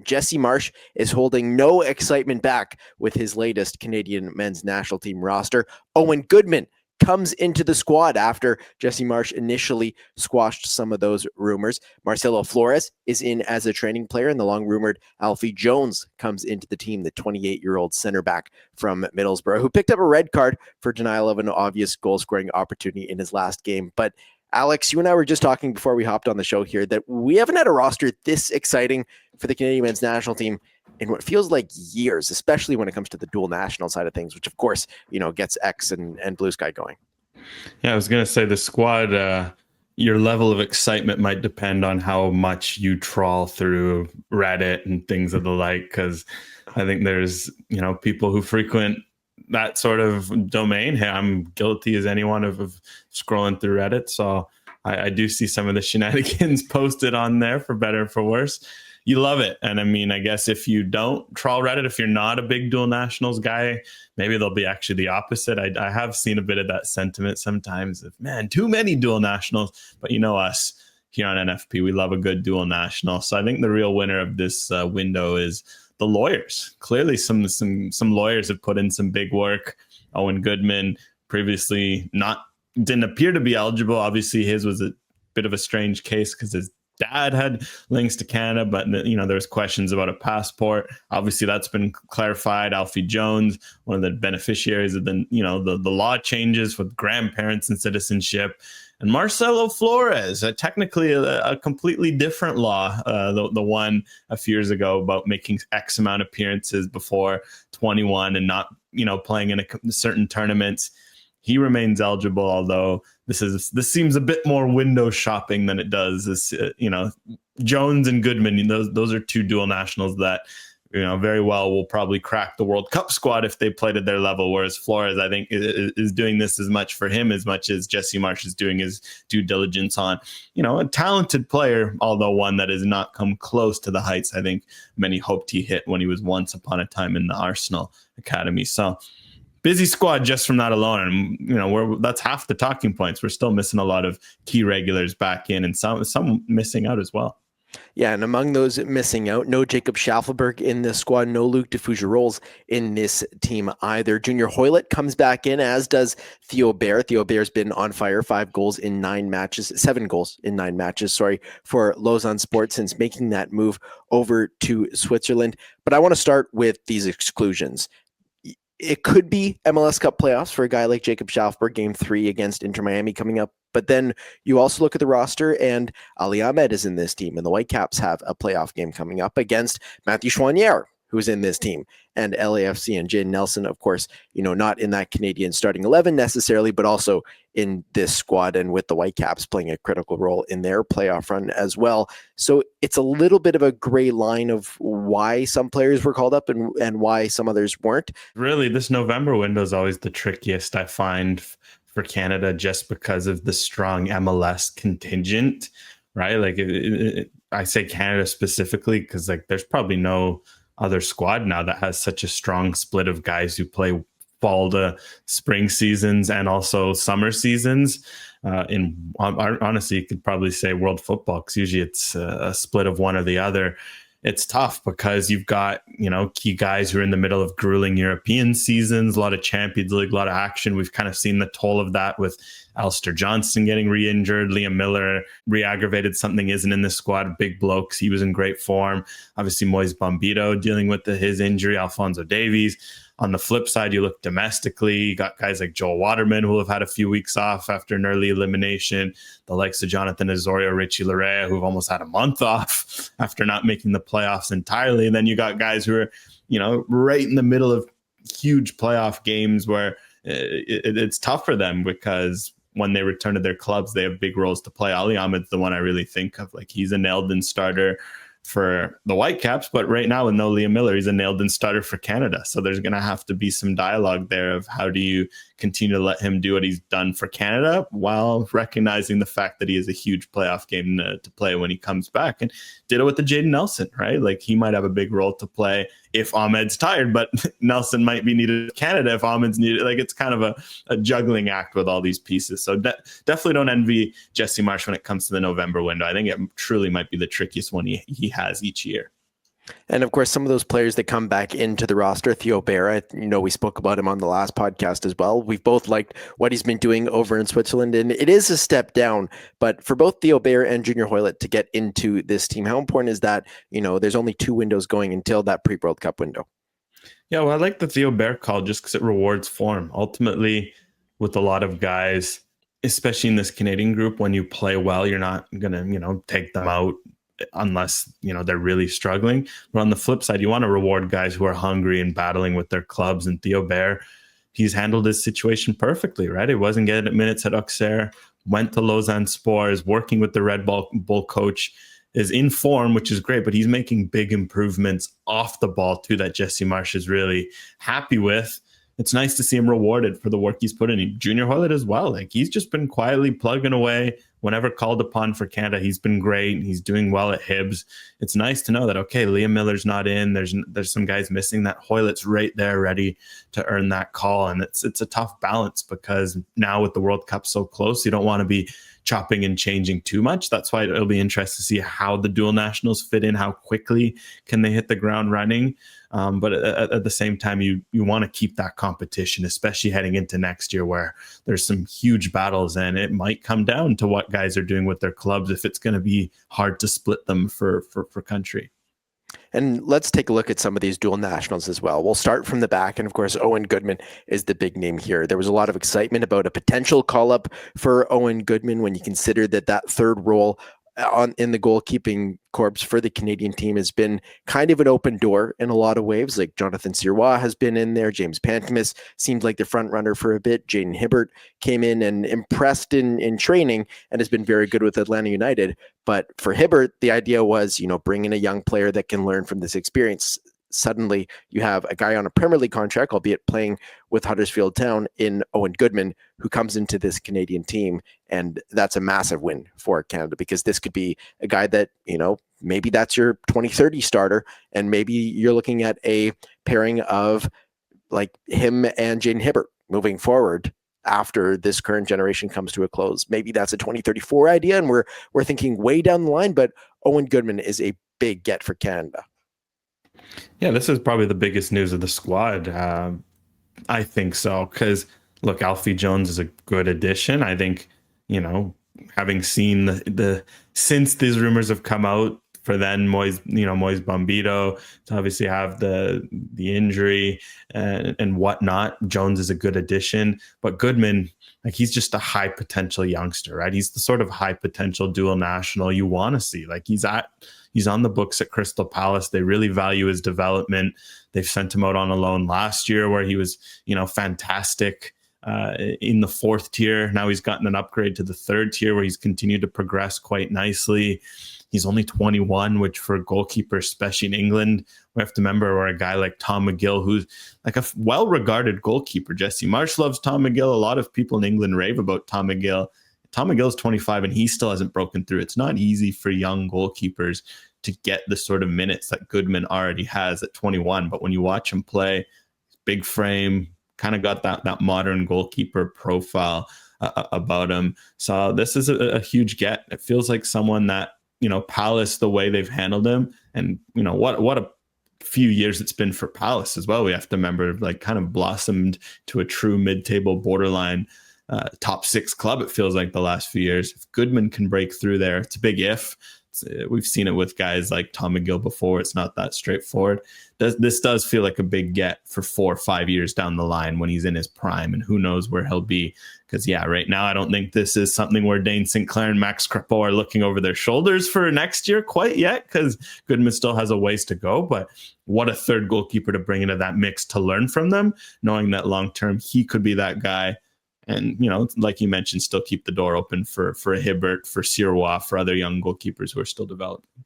Jesse Marsch is holding no excitement back with his latest Canadian men's national team roster. Owen Goodman comes into the squad after Jesse Marsch initially squashed some of those rumors. Marcelo Flores is in as a training player, and the long-rumored Alfie Jones comes into the team, the 28-year-old center back from Middlesbrough, who picked up a red card for denial of an obvious goal-scoring opportunity in his last game. But Alex, you and I were just talking before we hopped on the show here that we haven't had a roster this exciting for the Canadian men's national team in what feels like years, especially when it comes to the dual national side of things, which of course, gets X and Blue Sky going. Yeah, I was going to say the squad, your level of excitement might depend on how much you trawl through Reddit and things of the like, because I think there's, people who frequent that sort of domain. Hey, I'm guilty as anyone of scrolling through Reddit. So I do see some of the shenanigans posted on there, for better and for worse. You love it. And I mean, I guess if you don't trawl Reddit, if you're not a big dual nationals guy, maybe they'll be actually the opposite. I have seen a bit of that sentiment sometimes of, man, too many dual nationals. But us here on NFP, we love a good dual national. So I think the real winner of this window is the lawyers. Clearly some lawyers have put in some big work. Owen Goodman previously didn't appear to be eligible. Obviously his was a bit of a strange case because his dad had links to Canada, but there's questions about a passport. Obviously that's been clarified. Alfie Jones, one of the beneficiaries of the law changes with grandparents and citizenship. And Marcelo Flores, technically a completely different law, the one a few years ago about making X amount of appearances before 21 and not, playing in certain tournaments. He remains eligible, although this seems a bit more window shopping than it does. Jones and Goodman, those are two dual nationals that very well will probably crack the World Cup squad if they played at their level. Whereas Flores, I think, is doing this as much for him as much as Jesse Marsch is doing his due diligence on, a talented player, although one that has not come close to the heights I think many hoped he hit when he was once upon a time in the Arsenal Academy. So busy squad just from that alone. And, that's half the talking points. We're still missing a lot of key regulars back in and some missing out as well. Yeah, and among those missing out, no Jacob Schaffelberg in this squad, no Luc de Fougerols in this team either. Junior Hoylett comes back in, as does Theo Bair. Theo Bair's been on fire, 7 goals in 9 matches, for Lausanne Sport since making that move over to Switzerland. But I want to start with these exclusions. It could be MLS Cup playoffs for a guy like Jacob Schaffelberg, Game 3 against Inter Miami coming up. But then you also look at the roster, and Ali Ahmed is in this team, and the Whitecaps have a playoff game coming up against Matthew Choinière, who's in this team, and LAFC and Jane Nelson, of course, not in that Canadian starting 11 necessarily, but also in this squad and with the Whitecaps playing a critical role in their playoff run as well. So it's a little bit of a gray line of why some players were called up and why some others weren't. Really, this November window is always the trickiest, I find, for Canada, just because of the strong MLS contingent, right? Like I say Canada specifically because there's probably no other squad now that has such a strong split of guys who play fall to spring seasons and also summer seasons. Honestly, you could probably say world football, because usually it's a split of one or the other. It's tough because you've got, key guys who are in the middle of grueling European seasons, a lot of Champions League, a lot of action. We've kind of seen the toll of that with Alistair Johnston getting re-injured. Liam Miller re-aggravated something, isn't in the squad. Big blokes. He was in great form. Obviously, Moise Bombito dealing with his injury. Alphonso Davies. On the flip side, you look domestically, you got guys like Joel Waterman who have had a few weeks off after an early elimination, the likes of Jonathan Osorio, Richie Larea, who've almost had a month off after not making the playoffs entirely. And then you got guys who are, right in the middle of huge playoff games where it's tough for them because when they return to their clubs, they have big roles to play. Ali Ahmed's the one I really think of. He's a nailed-in starter for the Whitecaps, but right now with no Liam Miller, he's a nailed-in starter for Canada. So there's going to have to be some dialogue there of how do you continue to let him do what he's done for Canada while recognizing the fact that he has a huge playoff game to play when he comes back. And did it with the Jaden Nelson, right? He might have a big role to play if Ahmed's tired, but Nelson might be needed in Canada if Ahmed's needed. It's kind of a juggling act with all these pieces. So definitely don't envy Jesse Marsch when it comes to the November window. I think it truly might be the trickiest one he has each year. And of course, some of those players that come back into the roster, Theo Berra, we spoke about him on the last podcast as well. We've both liked what he's been doing over in Switzerland, and it is a step down. But for both Theo Berra and Junior Hoylett to get into this team, how important is that? There's only 2 windows going until that pre-World Cup window. Yeah, well, I like the Theo Berra call just because it rewards form. Ultimately, with a lot of guys, especially in this Canadian group, when you play well, you're not going to, take them out unless, they're really struggling. But on the flip side, you want to reward guys who are hungry and battling with their clubs. And Theo Berra, he's handled his situation perfectly, right? He wasn't getting minutes at Auxerre, went to Lausanne Sport, working with the Red Bull coach, is in form, which is great, but he's making big improvements off the ball too that Jesse Marsch is really happy with. It's nice to see him rewarded for the work he's put in. Junior Hoylett as well. Like, he's just been quietly plugging away whenever called upon for Canada. He's been great. He's doing well at Hibs. It's nice to know that, okay, Liam Miller's not in. There's some guys missing. That Hoylett's right there ready to earn that call. And it's a tough balance because now with the World Cup so close, you don't want to be chopping and changing too much. That's why it'll be interesting to see how the dual nationals fit in, how quickly can they hit the ground running. But at the same time, you want to keep that competition, especially heading into next year where there's some huge battles, and it might come down to what guys are doing with their clubs if it's going to be hard to split them for country. And let's take a look at some of these dual nationals as well. We'll start from the back. And of course, Owen Goodman is the big name here. There was a lot of excitement about a potential call-up for Owen Goodman when you consider that third role in the goalkeeping corps for the Canadian team has been kind of an open door in a lot of ways. Like Jonathan Sirois has been in there. James Pantemis seemed like the front runner for a bit. Jaden Hibbert came in and impressed in training and has been very good with Atlanta United. But for Hibbert, the idea was, bring in a young player that can learn from this experience. Suddenly you have a guy on a Premier League contract, albeit playing with Huddersfield Town, in Owen Goodman, who comes into this Canadian team. And that's a massive win for Canada, because this could be a guy that, maybe that's your 2030 starter. And maybe you're looking at a pairing of like him and Jaden Hibbert moving forward after this current generation comes to a close. Maybe that's a 2034 idea, and we're thinking way down the line, but Owen Goodman is a big get for Canada. Yeah, this is probably the biggest news of the squad. I think so, because look, Alfie Jones is a good addition. I think, having seen the since these rumors have come out, for then Moise Bombito to obviously have the injury and whatnot, Jones is a good addition. But Goodman, like, he's just a high potential youngster, right? He's the sort of high potential dual national you want to see. Like, he's on the books at Crystal Palace. They really value his development. They've sent him out on a loan last year where he was, fantastic in the 4th tier. Now he's gotten an upgrade to the 3rd tier where he's continued to progress quite nicely. He's only 21, which for a goalkeeper, especially in England, we have to remember, where a guy like Tom McGill, who's like a well-regarded goalkeeper. Jesse Marsch loves Tom McGill. A lot of people in England rave about Tom McGill. Tom McGill's 25 and he still hasn't broken through. It's not easy for young goalkeepers to get the sort of minutes that Goodman already has at 21. But when you watch him play, big frame, kind of got that modern goalkeeper profile about him. So this is a huge get. It feels like someone that, Palace, the way they've handled him, and what a few years it's been for Palace as well. We have to remember, like, kind of blossomed to a true mid-table borderline top 6 club, it feels like, the last few years. If Goodman can break through there, it's a big if. We've seen it with guys like Tom McGill before. It's not that straightforward. This does feel like a big get for 4 or 5 years down the line when he's in his prime, and who knows where he'll be. Because, right now, I don't think this is something where Dane Sinclair and Max Crepeau are looking over their shoulders for next year quite yet, because Goodman still has a ways to go. But what a third goalkeeper to bring into that mix to learn from them, knowing that long-term he could be that guy. And, like you mentioned, still keep the door open for a Hibbert, for Sirois, for other young goalkeepers who are still developing.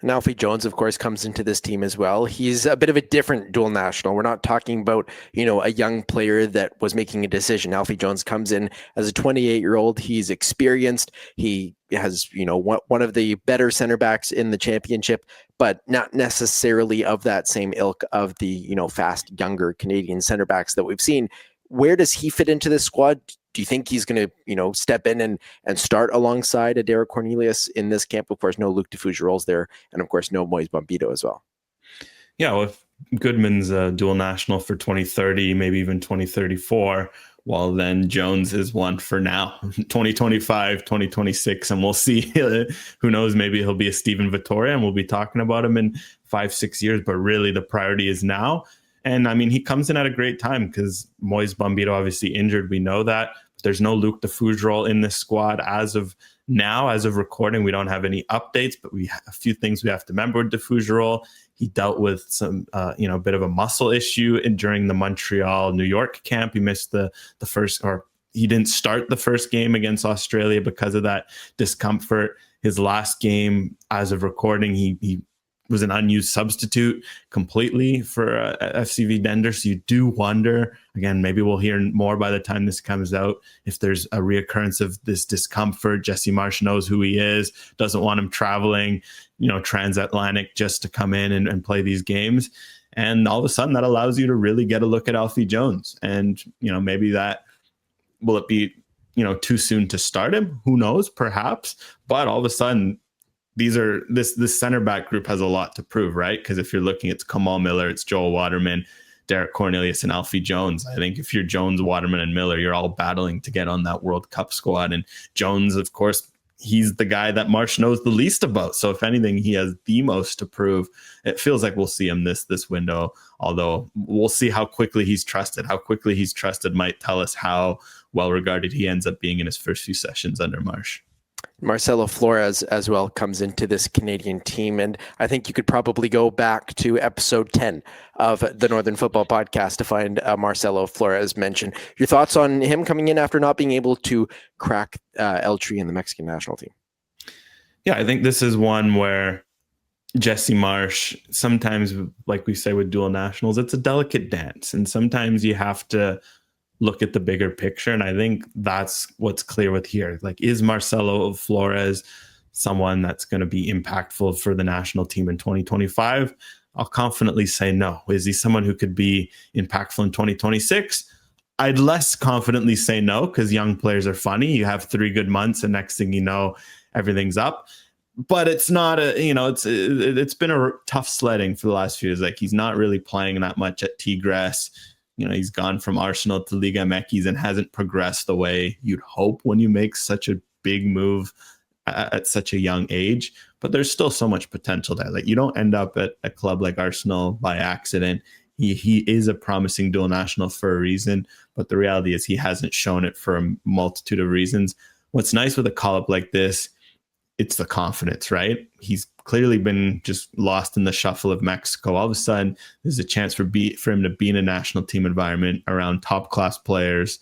And Alfie Jones, of course, comes into this team as well. He's a bit of a different dual national. We're not talking about, a young player that was making a decision. Alfie Jones comes in as a 28-year-old. He's experienced. He has, one of the better center backs in the championship, but not necessarily of that same ilk of the, fast, younger Canadian center backs that we've seen. Where does he fit into this squad? Do you think he's going to, step in and start alongside a Derek Cornelius in this camp? Of course, no Luc de Fougerolles there, and of course, no Moise Bombito as well. Yeah, well, if Goodman's a dual national for 2030, maybe even 2034, well, then Jones is one for now, 2025, 2026, and we'll see. Who knows? Maybe he'll be a Steven Vittoria, and we'll be talking about him in 5, 6 years. But really, the priority is now. And I mean, he comes in at a great time because Moise Bombito obviously injured. We know that. But there's no Luc de Fougerolles in this squad as of now. As of recording, we don't have any updates, but we have a few things we have to remember with de Fougerolles. He dealt with some, bit of a muscle issue during the Montreal, New York camp. He missed the first, or he didn't start the first game against Australia because of that discomfort. His last game, as of recording, he was an unused substitute completely for FCV Dender. So you do wonder, again, maybe we'll hear more by the time this comes out, if there's a reoccurrence of this discomfort. Jesse Marsch knows who he is, doesn't want him traveling, transatlantic just to come in and play these games. And all of a sudden that allows you to really get a look at Alfie Jones. And, maybe that, will it be, too soon to start him? Who knows? Perhaps. But all of a sudden, this center back group has a lot to prove, right? Because if you're looking, it's Kamal Miller, it's Joel Waterman, Derek Cornelius, and Alfie Jones. I think if you're Jones, Waterman, and Miller, you're all battling to get on that World Cup squad. And Jones, of course, he's the guy that Marsch knows the least about. So if anything, he has the most to prove. It feels like we'll see him this window, although we'll see how quickly he's trusted. How quickly he's trusted might tell us how well regarded he ends up being in his first few sessions under Marsch. Marcelo Flores as well comes into this Canadian team. And I think you could probably go back to episode 10 of the Northern Football Podcast to find Marcelo Flores mention. Your thoughts on him coming in after not being able to crack El Tri in the Mexican national team? Yeah, I think this is one where Jesse Marsch, sometimes, like we say with dual nationals, it's a delicate dance. And sometimes you have to look at the bigger picture. And I think that's what's clear with here. Like, is Marcelo Flores someone that's going to be impactful for the national team in 2025? I'll confidently say no. Is he someone who could be impactful in 2026? I'd less confidently say no, because young players are funny. You have 3 good months and next thing you know, everything's up. But it's not it's been a tough sledding for the last few years. Like, he's not really playing that much at Tigres. He's gone from Arsenal to Liga MX and hasn't progressed the way you'd hope when you make such a big move at such a young age. But there's still so much potential there. Like, you don't end up at a club like Arsenal by accident. He is a promising dual national for a reason, but the reality is he hasn't shown it for a multitude of reasons. What's nice with a call-up like this, it's the confidence, right? He's clearly been just lost in the shuffle of Mexico. All of a sudden, there's a chance for him to be in a national team environment around top-class players,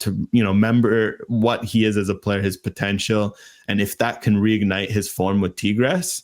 to remember what he is as a player, his potential, and if that can reignite his form with Tigres,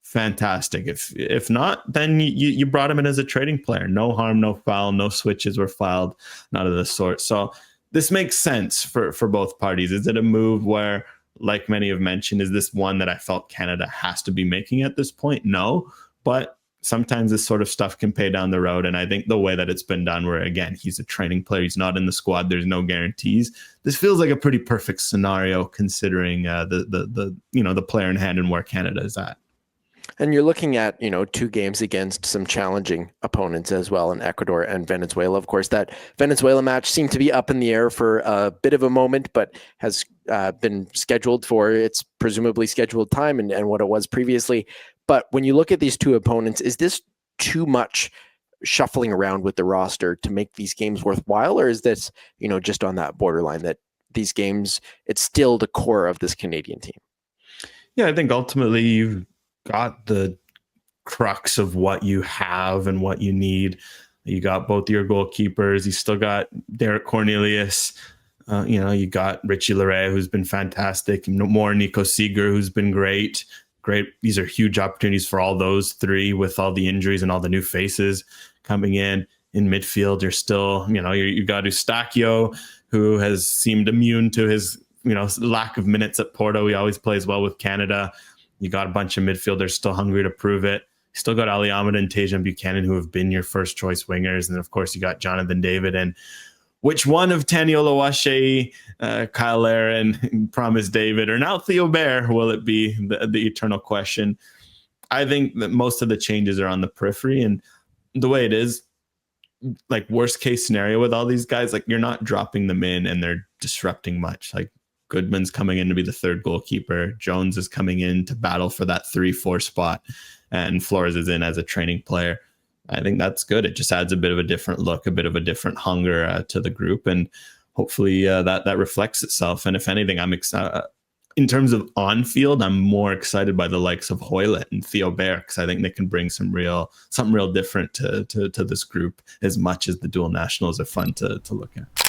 fantastic. If not, then you brought him in as a trading player. No harm, no foul, no switches were filed, none of the sort. So this makes sense for both parties. Is it a move where, like many have mentioned, is this one that I felt Canada has to be making at this point? No, but sometimes this sort of stuff can pay down the road. And I think the way that it's been done, where again, he's a training player, he's not in the squad, there's no guarantees. This feels like a pretty perfect scenario considering the player in hand and where Canada is at. And you're looking at, 2 games against some challenging opponents as well in Ecuador and Venezuela. Of course, that Venezuela match seemed to be up in the air for a bit of a moment, but has been scheduled for its presumably scheduled time and what it was previously. But when you look at these 2 opponents, is this too much shuffling around with the roster to make these games worthwhile? Or is this, just on that borderline that these games, it's still the core of this Canadian team? Yeah, I think ultimately you've got the crux of what you have and what you need. You got both your goalkeepers. You still got Derek Cornelius. You got Richie Laret, who's been fantastic. More Nico Seeger, who's been great. These are huge opportunities for all those 3 with all the injuries and all the new faces coming in. In midfield, you're still, you got Eustachio, who has seemed immune to his, lack of minutes at Porto. He always plays well with Canada. You got a bunch of midfielders still hungry to prove it. You still got Ali Ahmed and Tajon Buchanan, who have been your first choice wingers. And of course, you got Jonathan David. And which one of Tani Oluwaseyi, Kyle Larin, Promise David, or now Theo Bair will it be? The eternal question. I think that most of the changes are on the periphery, and the way it is, like worst case scenario with all these guys, like you're not dropping them in and they're disrupting much. Like Goodman's coming in to be the third goalkeeper. Jones is coming in to battle for that 3-4 spot, and Flores is in as a training player. I think that's good. It just adds a bit of a different look, a bit of a different hunger to the group, and hopefully that reflects itself. And if anything, I'm excited. In terms of on field, I'm more excited by the likes of Hoylett and Theo Bair, because I think they can bring something real different to this group, as much as the dual nationals are fun to look at.